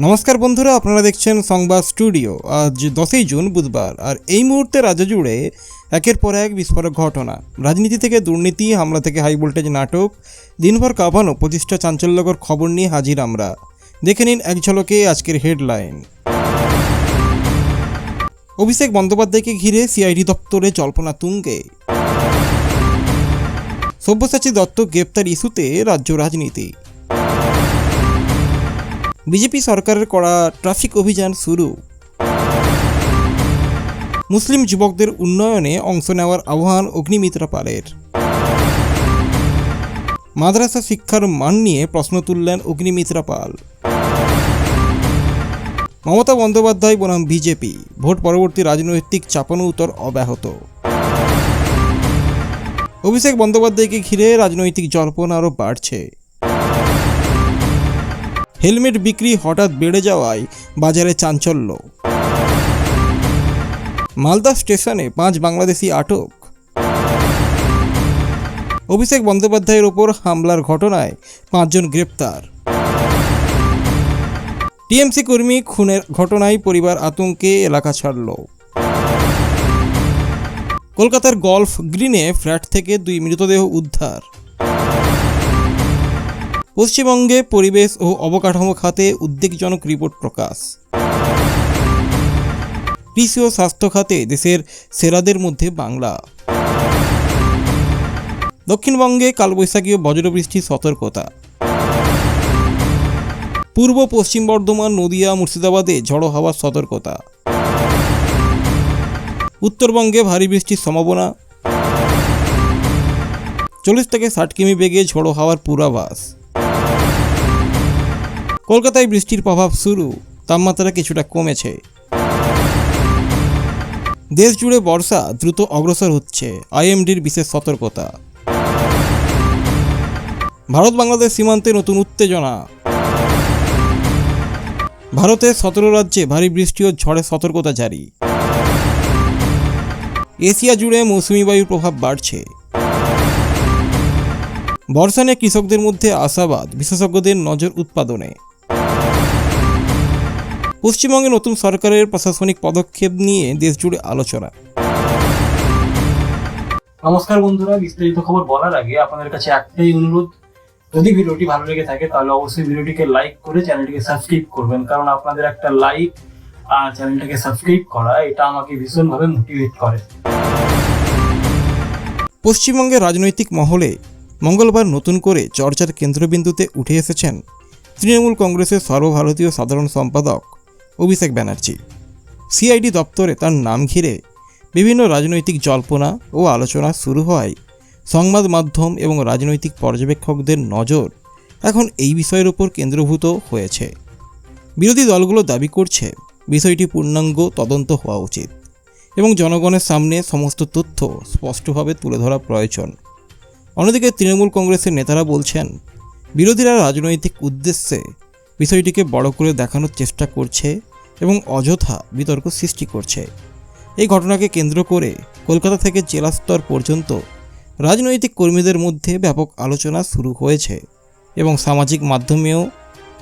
নমস্কার বন্ধুরা, আপনারা দেখছেন সংবাদ স্টুডিও। আজ 10ই জুন বুধবার, আর এই মুহূর্তে রাজ্য জুড়ে একের পর এক বিস্ফোরক ঘটনা। রাজনীতি থেকে দুর্নীতি, হামলা থেকে হাই ভোল্টেজ নাটক, দিনভর কাঁপানো প্রতিষ্ঠা চাঞ্চল্যকর খবর নিয়ে হাজির আমরা। দেখে নিন এক ঝলকে আজকের হেডলাইন। অভিষেক বন্দ্যোপাধ্যায়কে ঘিরে সিআইডি দপ্তরে জল্পনা তুঙ্গে। সব্যসাচী দত্ত গ্রেপ্তার ইস্যুতে রাজ্য রাজনীতি। বিজেপি সরকারের করা ট্রাফিক অভিযান শুরু। মুসলিম যুবকদের উন্নয়নে অংশ নেওয়ার আহ্বান অগ্নিমিত্রা পালের। মাদ্রাসা শিক্ষার মান নিয়ে প্রশ্ন তুললেন অগ্নিমিত্রা পাল। মমতা বন্দ্যোপাধ্যায় বনাম বিজেপি, ভোট পরবর্তী রাজনৈতিক চাপানো উত্তর অব্যাহত। অভিষেক বন্দ্যোপাধ্যায়কে ঘিরে রাজনৈতিক জল্পনা আরও বাড়ছে। হেলমেট বিক্রি হঠাৎ বেড়ে যাওয়ায় বাজারে চাঞ্চল্য। মালদা স্টেশনে 5 বাংলাদেশি আটক। অভিষেক বন্দ্যোপাধ্যায়ের ওপর হামলার ঘটনায় 5 জন গ্রেপ্তার। টিএমসি কর্মী খুনের ঘটনায় পরিবার আতঙ্কে এলাকা ছাড়ল। কলকাতার গলফ গ্রিনে ফ্ল্যাট থেকে 2 মৃতদেহ উদ্ধার। পশ্চিমবঙ্গে পরিবেশ ও অবকাঠামো খাতে উদ্বেগজনক রিপোর্ট প্রকাশ। কৃষি ও স্বাস্থ্য খাতে দেশের সেরাদের মধ্যে বাংলা। দক্ষিণবঙ্গে কালবৈশাখী ও বজ্রবৃষ্টির সতর্কতা। পূর্ব পশ্চিম বর্ধমান, নদিয়া, মুর্শিদাবাদে ঝড়ো হাওয়ার সতর্কতা। উত্তরবঙ্গে ভারী বৃষ্টির সম্ভাবনা। 40 থেকে 60 কিমি বেগে ঝড়ো হাওয়ার পূর্বাভাস। কলকাতায় বৃষ্টির প্রভাব শুরু, তাপমাত্রা কিছুটা কমেছে। দেশ জুড়ে বর্ষা দ্রুত অগ্রসর হচ্ছে, আইএমডির বিশেষ সতর্কতা। ভারত বাংলাদেশ সীমান্তে নতুন উত্তেজনা। ভারতের 17 রাজ্যে ভারী বৃষ্টি ও ঝড়ের সতর্কতা জারি। এশিয়া জুড়ে মৌসুমি বায়ুর প্রভাব বাড়ছে। বর্ষা নিয়ে কৃষকদের মধ্যে আশাবাদ, বিশেষজ্ঞদের নজর উৎপাদনে। পশ্চিমবঙ্গে নতুন সরকারের প্রশাসনিক পদক্ষেপ নিয়ে দেশ জুড়ে আলোচনা। নমস্কার বন্ধুরা, বিস্তারিত খবর বলার আগে আপনাদের কাছে একটাই অনুরোধ, যদি ভিডিওটি ভালো লেগে থাকে তাহলে অবশ্যই ভিডিওটিকে লাইক করে চ্যানেলটিকে সাবস্ক্রাইব করবেন, কারণ আপনাদের একটা লাইক আর চ্যানেলটাকে সাবস্ক্রাইব করা এটা আমাকে ভীষণভাবে মোটিভেট করে। পশ্চিমবঙ্গের রাজনৈতিক মহলে মঙ্গলবার নতুন করে চর্চার কেন্দ্রবিন্দুতে উঠে এসেছেন তৃণমূল কংগ্রেসের সর্বভারতীয় সাধারণ সম্পাদক অভিষেক ব্যানার্জি। সিআইডি দপ্তরে তার নাম ঘিরে বিভিন্ন রাজনৈতিক জল্পনা ও আলোচনা শুরু হওয়ায় সংবাদ মাধ্যম এবং রাজনৈতিক পর্যবেক্ষকদের নজর এখন এই বিষয়ের উপর কেন্দ্রীভূত হয়েছে। বিরোধী দলগুলো দাবি করছে বিষয়টি পূর্ণাঙ্গ তদন্ত হওয়া উচিত এবং জনগণের সামনে সমস্ত তথ্য স্পষ্টভাবে তুলে ধরা প্রয়োজন। অন্যদিকে তৃণমূল কংগ্রেসের নেতারা বলছেন, বিরোধীরা রাজনৈতিক উদ্দেশ্যে বিষয়টিকে বড় করে দেখানোর চেষ্টা করছে এবং অযথা বিতর্ক সৃষ্টি করছে। এই ঘটনাকে কেন্দ্র করে কলকাতা থেকে জেলা স্তর পর্যন্ত রাজনৈতিক কর্মীদের মধ্যে ব্যাপক আলোচনা শুরু হয়েছে এবং সামাজিক মাধ্যমেও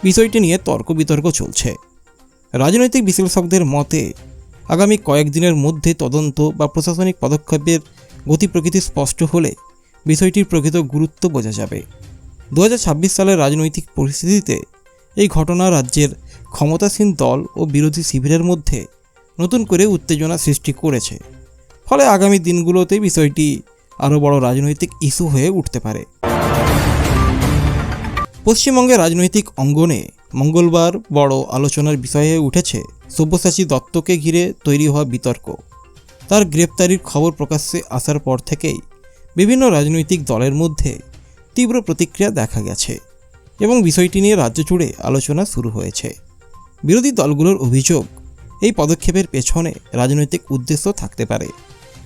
বিষয়টি নিয়ে তর্ক বিতর্ক চলছে। রাজনৈতিক বিশ্লেষকদের মতে আগামী কয়েকদিনের মধ্যে তদন্ত বা প্রশাসনিক পদক্ষেপের গতি প্রকৃতি স্পষ্ট হলে বিষয়টির প্রকৃত গুরুত্ব বোঝা যাবে। 2026 সালের রাজনৈতিক পরিস্থিতিতে এই ঘটনা রাজ্যের ক্ষমতাসীন দল ও বিরোধী শিবিরের মধ্যে নতুন করে উত্তেজনা সৃষ্টি করেছে। ফলে আগামী দিনগুলোতে বিষয়টি আরও বড় রাজনৈতিক ইস্যু হয়ে উঠতে পারে। পশ্চিমবঙ্গের রাজনৈতিক অঙ্গনে মঙ্গলবার বড় আলোচনার বিষয় হয়ে উঠেছে সব্যসাচী দত্তকে ঘিরে তৈরি হওয়া বিতর্ক। তার গ্রেপ্তারির খবর প্রকাশ্যে আসার পর থেকেই বিভিন্ন রাজনৈতিক দলের মধ্যে তীব্র প্রতিক্রিয়া দেখা গেছে এবং বিষয়টি নিয়ে রাজ্য জুড়ে আলোচনা শুরু হয়েছে। বিরোধী দলগুলোর অভিযোগ, এই পদক্ষেপের পেছনে রাজনৈতিক উদ্দেশ্য থাকতে পারে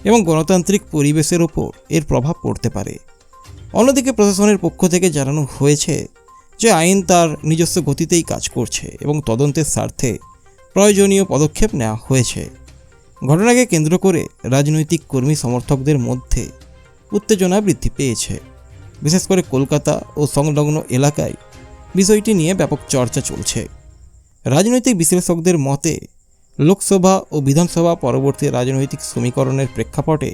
এবং গণতান্ত্রিক পরিবেশের ওপর এর প্রভাব পড়তে পারে। অন্যদিকে প্রশাসনের পক্ষ থেকে জানানো হয়েছে যে আইন তার নিজস্ব গতিতেই কাজ করছে এবং তদন্তের স্বার্থে প্রয়োজনীয় পদক্ষেপ নেওয়া হয়েছে। ঘটনাকে কেন্দ্র করে রাজনৈতিক কর্মী সমর্থকদের মধ্যে উত্তেজনা বৃদ্ধি পেয়েছে। বিশেষ করে কলকাতা ও সংলগ্ন এলাকায় বিষয়টি নিয়ে ব্যাপক চর্চা চলছে। রাজনৈতিক বিশ্লেষকদের মতে লোকসভা ও বিধানসভা পরবর্তী রাজনৈতিক সমীকরণের প্রেক্ষাপটে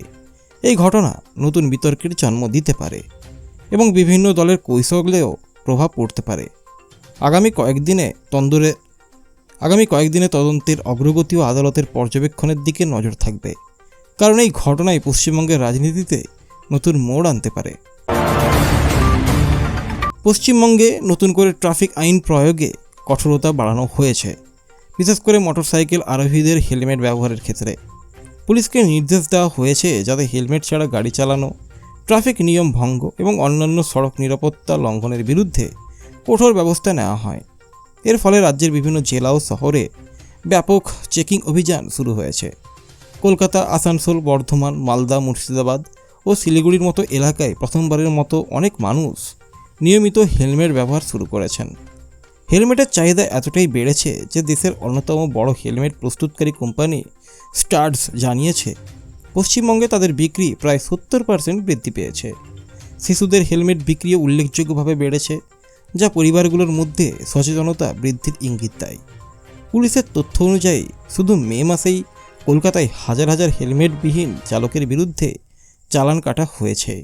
এই ঘটনা নতুন বিতর্কের জন্ম দিতে পারে এবং বিভিন্ন দলের কৌশলেও প্রভাব পড়তে পারে। আগামী কয়েকদিনে তদন্তের অগ্রগতি ও আদালতের পর্যবেক্ষণের দিকে নজর থাকবে, কারণ এই ঘটনাই পশ্চিমবঙ্গের রাজনীতিতে নতুন মোড় আনতে পারে। পশ্চিমবঙ্গে নতুন করে ট্রাফিক আইন প্রয়োগে কঠোরতা বাড়ানো হয়েছে, বিশেষ করে মোটরসাইকেল আরোহীদের হেলমেট ব্যবহারের ক্ষেত্রে। পুলিশকে নির্দেশ দেওয়া হয়েছে যাতে হেলমেট ছাড়া গাড়ি চালানো, ট্রাফিক নিয়ম ভঙ্গ এবং অন্যান্য সড়ক নিরাপত্তা লঙ্ঘনের বিরুদ্ধে কঠোর ব্যবস্থা নেওয়া হয়। এর ফলে রাজ্যের বিভিন্ন জেলা ও শহরে ব্যাপক চেকিং অভিযান শুরু হয়েছে। কলকাতা, আসানসোল, বর্ধমান, মালদা, মুর্শিদাবাদ ও শিলিগুড়ির মতো এলাকায় প্রথমবারের মতো অনেক মানুষ নিয়মিত হেলমেট ব্যবহার শুরু করেছেন। হেলমেটের চাহিদা এতটাই বেড়েছে যে দেশের অন্যতম বড় হেলমেট প্রস্তুতকারী কোম্পানি স্টাডস জানিয়েছে পশ্চিমবঙ্গে তাদের বিক্রি প্রায় 70% বৃদ্ধি পেয়েছে। শিশুদের হেলমেট বিক্রিও উল্লেখযোগ্যভাবে বেড়েছে, যা পরিবারগুলোর মধ্যে সচেতনতা বৃদ্ধির ইঙ্গিত দেয়। পুলিশের তথ্য অনুযায়ী শুধু মে মাসেই কলকাতায় হাজার হাজার হেলমেটবিহীন চালকের বিরুদ্ধে চালান কাটা হয়েছে।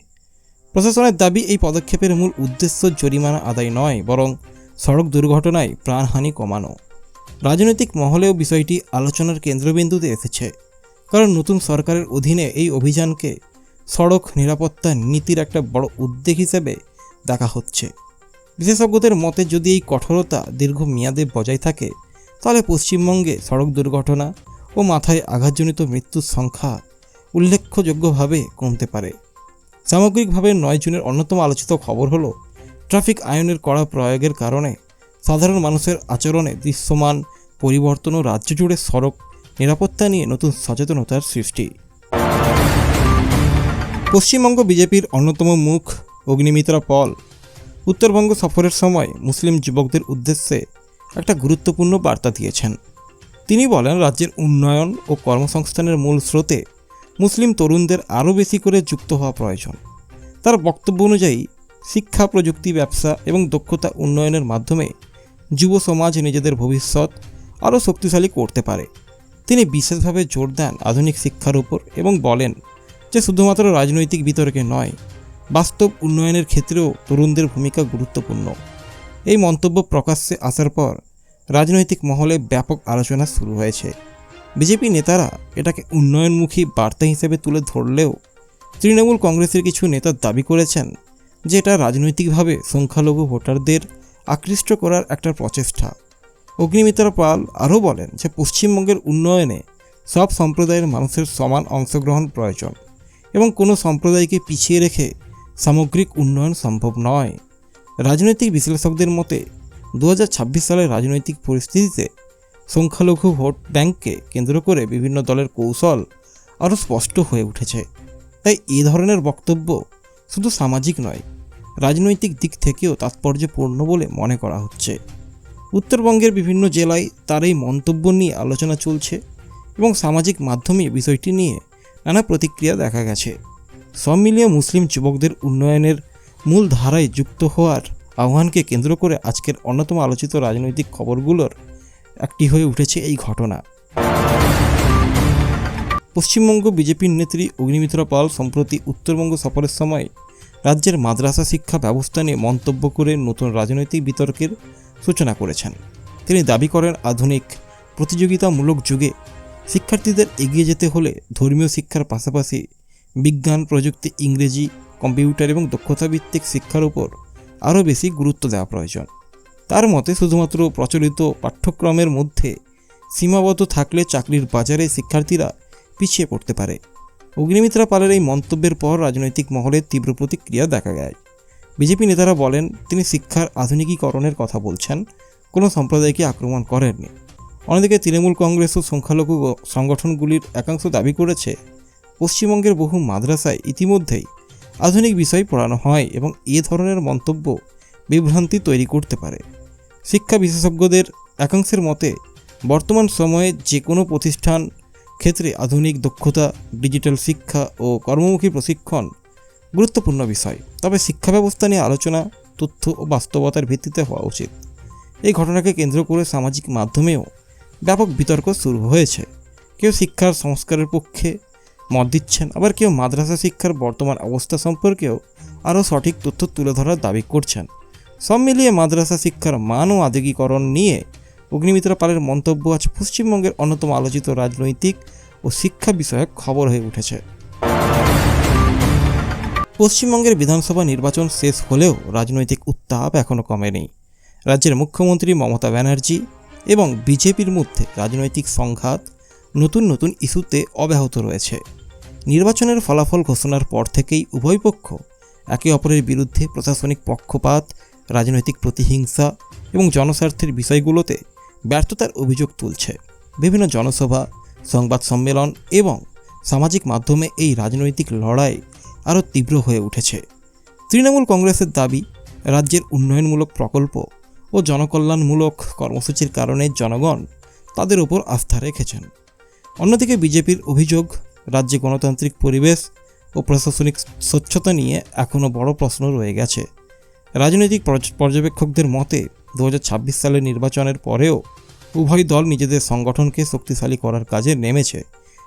প্রশাসনের দাবি, এই পদক্ষেপের মূল উদ্দেশ্য জরিমানা আদায় নয়, বরং সড়ক দুর্ঘটনায় প্রাণহানি কমানো। রাজনৈতিক মহলেও বিষয়টি আলোচনার কেন্দ্রবিন্দুতে এসেছে, কারণ নতুন সরকারের অধীনে এই অভিযানকে সড়ক নিরাপত্তা নীতির একটা বড় উদ্যোগ হিসেবে দেখা হচ্ছে। বিশেষজ্ঞদের মতে যদি এই কঠোরতা দীর্ঘমেয়াদে বজায় থাকে, তাহলে পশ্চিমবঙ্গে সড়ক দুর্ঘটনা ও মাথায় আঘাতজনিত মৃত্যুর সংখ্যা উল্লেখযোগ্যভাবে কমতে পারে। সামগ্রিকভাবে 9 জুনের অন্যতম আলোচিত খবর হলো ট্রাফিক আইনের কড়া প্রয়োগের কারণে সাধারণ মানুষের আচরণে দৃশ্যমান পরিবর্তন ও রাজ্য জুড়ে সড়ক নিরাপত্তা নিয়ে নতুন সচেতনতার সৃষ্টি। পশ্চিমবঙ্গ বিজেপির অন্যতম মুখ অগ্নিমিত্রা পল উত্তরবঙ্গ সফরের সময় মুসলিম যুবকদের উদ্দেশ্যে একটা গুরুত্বপূর্ণ বার্তা দিয়েছেন। তিনি বলেন, রাজ্যের উন্নয়ন ও কর্মসংস্থানের মূল স্রোতে মুসলিম তরুণদের আরও বেশি করে যুক্ত হওয়া প্রয়োজন। তার বক্তব্য অনুযায়ী শিক্ষা, প্রযুক্তি, ব্যবসা এবং দক্ষতা উন্নয়নের মাধ্যমে যুব সমাজ নিজেদের ভবিষ্যৎ আরও শক্তিশালী করতে পারে। তিনি বিশেষভাবে জোর দেন আধুনিক শিক্ষার উপর এবং বলেন যে শুধুমাত্র রাজনৈতিক বিতর্কে নয়, বাস্তব উন্নয়নের ক্ষেত্রেও তরুণদের ভূমিকা গুরুত্বপূর্ণ। এই মন্তব্য প্রকাশ্যে আসার পর রাজনৈতিক মহলে ব্যাপক আলোচনা শুরু হয়েছে। বিজেপি নেতারা এটাকে উন্নয়নমুখী বার্তা হিসেবে তুলে ধরলেও তৃণমূল কংগ্রেসের কিছু নেতা দাবি করেছেন যে এটা রাজনৈতিকভাবে সংখ্যালঘু ভোটারদের আকৃষ্ট করার একটা প্রচেষ্টা। অগ্নিমিত্রা পাল আরও বলেন যে পশ্চিমবঙ্গের উন্নয়নে সব সম্প্রদায়ের মানুষের সমান অংশগ্রহণ প্রয়োজন এবং কোনো সম্প্রদায়কে পিছিয়ে রেখে সামগ্রিক উন্নয়ন সম্ভব নয়। রাজনৈতিক বিশ্লেষকদের মতে 2026 সালের রাজনৈতিক পরিস্থিতিতে সংখ্যালঘু ভোট ব্যাংককে কেন্দ্র করে বিভিন্ন দলের কৌশল আরও স্পষ্ট হয়ে উঠেছে। তাই এই ধরনের বক্তব্য শুধু সামাজিক নয়, রাজনৈতিক দিক থেকেও তাৎপর্যপূর্ণ বলে মনে করা হচ্ছে। উত্তরবঙ্গের বিভিন্ন জেলায় তার এই মন্তব্য নিয়ে আলোচনা চলছে এবং সামাজিক মাধ্যমে বিষয়টি নিয়ে নানা প্রতিক্রিয়া দেখা গেছে। সব মিলিয়ে মুসলিম যুবকদের উন্নয়নের মূল ধারায় যুক্ত হওয়ার আহ্বানকে কেন্দ্র করে আজকের অন্যতম আলোচিত রাজনৈতিক খবরগুলোর একটি হয়ে উঠেছে এই ঘটনা। পশ্চিমবঙ্গ বিজেপির নেত্রী অগ্নিমিত্রা পাল সম্প্রতি উত্তরবঙ্গ সফরের সময় রাজ্যের মাদ্রাসা শিক্ষা ব্যবস্থা নিয়ে মন্তব্য করে নতুন রাজনৈতিক বিতর্কের সূচনা করেছেন। তিনি দাবি করেন, আধুনিক প্রতিযোগিতামূলক যুগে শিক্ষার্থীদের এগিয়ে যেতে হলে ধর্মীয় শিক্ষার পাশাপাশি বিজ্ঞান, প্রযুক্তি, ইংরেজি, কম্পিউটার এবং দক্ষতাভিত্তিক শিক্ষার উপর আরও বেশি গুরুত্ব দেওয়া প্রয়োজন। তার মতে শুধুমাত্র প্রচলিত পাঠ্যক্রমের মধ্যে সীমাবদ্ধ থাকলে চাকরির বাজারে শিক্ষার্থীরা পিছিয়ে পড়তে পারে। অগ্নিমিত্রা পালের এই মন্তব্যের পর রাজনৈতিক মহলে তীব্র প্রতিক্রিয়া দেখা যায়। বিজেপি নেতারা বলেন, তিনি শিক্ষার আধুনিকীকরণের কথা বলছেন, কোনো সম্প্রদায়কে আক্রমণ করেননি। অন্যদিকে তৃণমূল কংগ্রেস ও সংখ্যালঘু সংগঠনগুলির একাংশ দাবি করেছে, পশ্চিমবঙ্গের বহু মাদ্রাসায় ইতিমধ্যেই আধুনিক বিষয় পড়ানো হয় এবং এ ধরনের মন্তব্য বিভ্রান্তি তৈরি করতে পারে। শিক্ষা বিশেষজ্ঞদের একাংশের মতে বর্তমান সময়ে যে কোনো প্রতিষ্ঠান ক্ষেত্রে আধুনিক দক্ষতা, ডিজিটাল শিক্ষা ও কর্মমুখী প্রশিক্ষণ গুরুত্বপূর্ণ বিষয়। তবে শিক্ষা ব্যবস্থা নিয়ে আলোচনা তথ্য ও বাস্তবতার ভিত্তিতে হওয়া উচিত। এই ঘটনাকে কেন্দ্র করে সামাজিক মাধ্যমেও ব্যাপক বিতর্ক শুরু হয়েছে। কেউ শিক্ষার সংস্কারের পক্ষে মত দিচ্ছেন, আবার কেউ মাদ্রাসা শিক্ষার বর্তমান অবস্থা সম্পর্কেও আরও সঠিক তথ্য তুলে ধরার দাবি করছেন। সব মিলিয়ে মাদ্রাসা শিক্ষার মান ও আধুনিকীকরণ নিয়ে অগ্নিমিত্রা পালের মন্তব্য আজ পশ্চিমবঙ্গের অন্যতম আলোচিত রাজনৈতিক ও শিক্ষা বিষয়ক খবর হয়ে উঠেছে। পশ্চিমবঙ্গের বিধানসভা নির্বাচন শেষ হলেও রাজনৈতিক উত্তাপ এখনও কমেনি। রাজ্যের মুখ্যমন্ত্রী মমতা ব্যানার্জি এবং বিজেপির মধ্যে রাজনৈতিক সংঘাত নতুন নতুন ইস্যুতে অব্যাহত রয়েছে। নির্বাচনের ফলাফল ঘোষণার পর থেকেই উভয় পক্ষ একে অপরের বিরুদ্ধে প্রশাসনিক পক্ষপাত, রাজনৈতিক প্রতিহিংসা এবং জনস্বার্থের বিষয়গুলোতে ব্যর্থতার অভিযোগ তুলছে। বিভিন্ন জনসভা, সংবাদ সম্মেলন এবং সামাজিক মাধ্যমে এই রাজনৈতিক লড়াই আরও তীব্র হয়ে উঠেছে। তৃণমূল কংগ্রেসের দাবি, রাজ্যের উন্নয়নমূলক প্রকল্প ও জনকল্যাণমূলক কর্মসূচির কারণে জনগণ তাদের ওপর আস্থা রেখেছেন। অন্যদিকে বিজেপির অভিযোগ, রাজ্যে গণতান্ত্রিক পরিবেশ ও প্রশাসনিক স্বচ্ছতা নিয়ে এখনও বড় প্রশ্ন রয়ে গেছে। রাজনৈতিক পর্যবেক্ষকদের মতে 2026 সালের নির্বাচনের পরেও উভয় দল নিজেদের সংগঠনকে শক্তিশালী করার কাজে নেমেছে।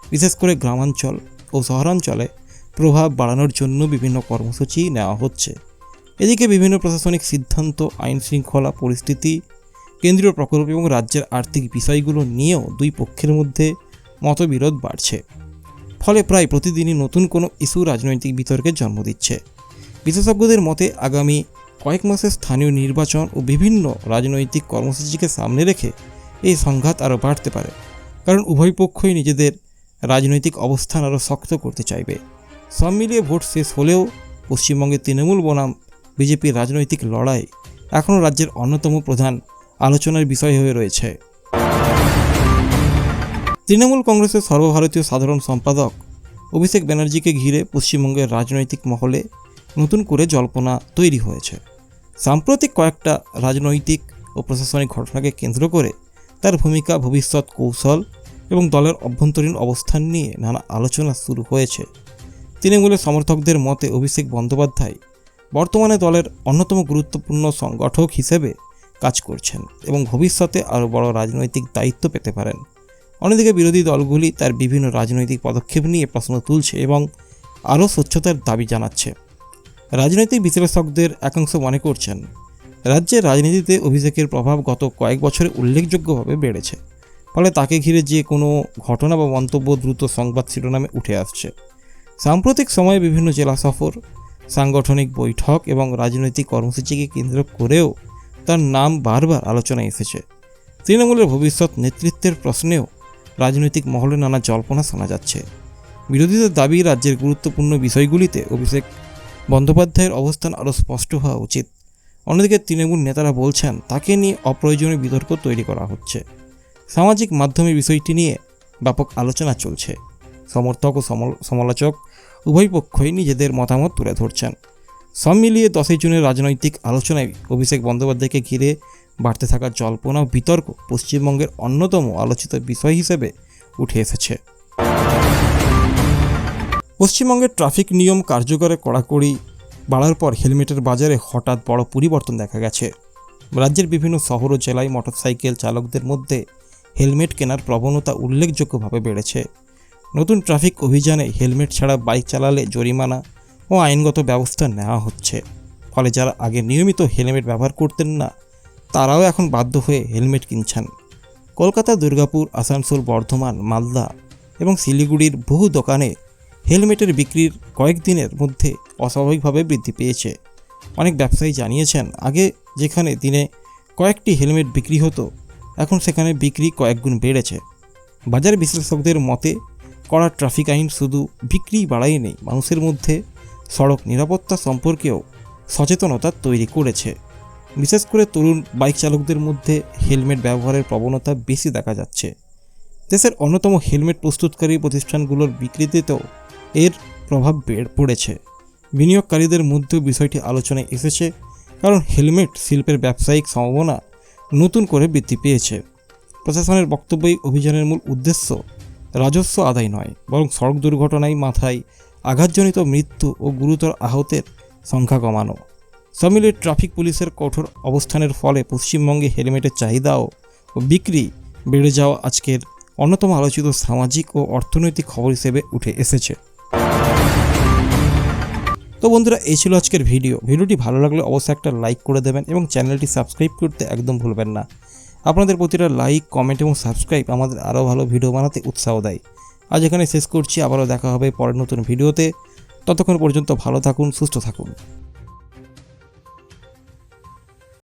বিশেষ করে গ্রামাঞ্চল ও শহরাঞ্চলে প্রভাব বাড়ানোর জন্য বিভিন্ন কর্মসূচি নেওয়া হচ্ছে। এদিকে বিভিন্ন প্রশাসনিক সিদ্ধান্ত, আইন শৃঙ্খলা পরিস্থিতি, কেন্দ্রীয় প্রকল্প এবং রাজ্যের আর্থিক বিষয়গুলো নিয়েও দুই পক্ষের মধ্যে মতবিরোধ বাড়ছে। ফলে প্রায় প্রতিদিনই নতুন কোনো ইস্যু রাজনৈতিক বিতর্কের জন্ম দিচ্ছে। বিশেষজ্ঞদের মতে আগামী কয়েক মাসের স্থানীয় নির্বাচন ও বিভিন্ন রাজনৈতিক কর্মসূচিকে সামনে রেখে এই সংঘাত আরও বাড়তে পারে, কারণ উভয় পক্ষই নিজেদের রাজনৈতিক অবস্থান আরও শক্ত করতে চাইবে। সব মিলিয়ে ভোট শেষ হলেও পশ্চিমবঙ্গের তৃণমূল বনাম বিজেপির রাজনৈতিক লড়াই এখনও রাজ্যের অন্যতম প্রধান আলোচনার বিষয় হয়ে রয়েছে। তৃণমূল কংগ্রেসের সর্বভারতীয় সাধারণ সম্পাদক অভিষেক ব্যানার্জিকে ঘিরে পশ্চিমবঙ্গের রাজনৈতিক মহলে নতুন করে জল্পনা তৈরি হয়েছে। সাম্প্রতিক কয়েকটা রাজনৈতিক ও প্রশাসনিক ঘটনাকে কেন্দ্র করে তার ভূমিকা, ভবিষ্যৎ কৌশল এবং দলের অভ্যন্তরীণ অবস্থান নিয়ে নানা আলোচনা শুরু হয়েছে। তৃণমূলের সমর্থকদের মতে অভিষেক বন্দ্যোপাধ্যায় বর্তমানে দলের অন্যতম গুরুত্বপূর্ণ সংগঠক হিসেবে কাজ করছেন এবং ভবিষ্যতে আরও বড় রাজনৈতিক দায়িত্ব পেতে পারেন। অন্যদিকে বিরোধী দলগুলি তার বিভিন্ন রাজনৈতিক পদক্ষেপ নিয়ে প্রশ্ন তুলছে এবং আরও স্বচ্ছতার দাবি জানাচ্ছে। রাজনৈতিক বিশ্লেষকদের একাংশ মনে করছেন, রাজ্যের রাজনীতিতে অভিষেকের প্রভাব গত কয়েক বছরে উল্লেখযোগ্যভাবে বেড়েছে। ফলে তাকে ঘিরে যে কোনো ঘটনা বা মন্তব্য দ্রুত সংবাদ শিরোনামে উঠে আসছে। সাম্প্রতিক সময়ে বিভিন্ন জেলা সফর, সাংগঠনিক বৈঠক এবং রাজনৈতিক কর্মসূচিকে কেন্দ্র করেও তার নাম বারবার আলোচনায় এসেছে। তৃণমূলের ভবিষ্যৎ নেতৃত্বের প্রশ্নেও রাজনৈতিক মহলে নানা জল্পনা শোনা যাচ্ছে। বিরোধীদের দাবি, রাজ্যের গুরুত্বপূর্ণ বিষয়গুলিতে অভিষেক বন্দ্যোপাধ্যায়ের অবস্থান আরও স্পষ্ট হওয়া উচিত। অন্যদিকে তৃণমূল নেতারা বলছেন তাকে নিয়ে অপ্রয়োজনীয় বিতর্ক তৈরি করা হচ্ছে। সামাজিক মাধ্যমে বিষয়টি নিয়ে ব্যাপক আলোচনা চলছে। সমর্থক ও সমালোচক উভয় পক্ষই নিজেদের মতামত তুলে ধরছেন। সব মিলিয়ে 10 জুনের রাজনৈতিক আলোচনায় অভিষেক বন্দ্যোপাধ্যায়কে ঘিরে বাড়তে থাকা জল্পনা ও বিতর্ক পশ্চিমবঙ্গের অন্যতম আলোচিত বিষয় হিসেবে উঠে এসেছে। পশ্চিমবঙ্গের ট্রাফিক নিয়ম কার্যকরে কড়াকড়ি বাড়ার পর হেলমেটের বাজারে হঠাৎ বড় পরিবর্তন দেখা গেছে। রাজ্যের বিভিন্ন শহর ও জেলায় মোটরসাইকেল চালকদের মধ্যে হেলমেট কেনার প্রবণতা উল্লেখযোগ্যভাবে বেড়েছে। নতুন ট্রাফিক অভিযানে হেলমেট ছাড়া বাইক চালালে জরিমানা ও আইনগত ব্যবস্থা নেওয়া হচ্ছে। ফলে যারা আগে নিয়মিত হেলমেট ব্যবহার করতেন না, তারাও এখন বাধ্য হয়ে হেলমেট কিনছেন। কলকাতা, দুর্গাপুর, আসানসোল, বর্ধমান, মালদা এবং শিলিগুড়ির বহু দোকানে হেলমেটের বিক্রির কয়েকদিনের মধ্যে অস্বাভাবিকভাবে বৃদ্ধি পেয়েছে। অনেক ব্যবসায়ী জানিয়েছেন, আগে যেখানে দিনে কয়েকটি হেলমেট বিক্রি হতো, এখন সেখানে বিক্রি কয়েকগুণ বেড়েছে। বাজার বিশ্লেষকদের মতে কড়া ট্রাফিক আইন শুধু বিক্রি বাড়ায়নি, মানুষের মধ্যে সড়ক নিরাপত্তা সম্পর্কেও সচেতনতা তৈরি করেছে। বিশেষ করে তরুণ বাইক চালকদের মধ্যে হেলমেট ব্যবহারের প্রবণতা বেশি দেখা যাচ্ছে। দেশের অন্যতম হেলমেট প্রস্তুতকারী প্রতিষ্ঠানগুলোর বিক্রিতেও এর প্রভাব পড়েছে। বিনিয়োগকারীদের মধ্যেও বিষয়টি আলোচনায় এসেছে, কারণ হেলমেট শিল্পের ব্যবসায়িক সম্ভাবনা নতুন করে বৃদ্ধি পেয়েছে। প্রশাসনের বক্তব্য, এই অভিযানের মূল উদ্দেশ্য রাজস্ব আদায় নয়, বরং সড়ক দুর্ঘটনায় মাথায় আঘাতজনিত মৃত্যু ও গুরুতর আহতের সংখ্যা কমানো। সব মিলিয়ে ট্রাফিক পুলিশের কঠোর অবস্থানের ফলে পশ্চিমবঙ্গে হেলমেটের চাহিদাও ও বিক্রি বেড়ে যাওয়া আজকের অন্যতম আলোচিত সামাজিক ও অর্থনৈতিক খবর হিসেবে উঠে এসেছে। তো বন্ধুরা, এই ছিল আজকের ভিডিওটি ভালো লাগলে অবশ্যই একটা লাইক করে দেবেন এবং চ্যানেলটি সাবস্ক্রাইব করতে একদম ভুলবেন না। আপনাদের প্রতিটা লাইক, কমেন্ট এবং সাবস্ক্রাইব আমাদের আরও ভালো ভিডিও বানাতে উৎসাহ দেয়। আজ এখানে শেষ করছি, আবারও দেখা হবে পরের নতুন ভিডিওতে। ততক্ষণ পর্যন্ত ভালো থাকুন, সুস্থ থাকুন।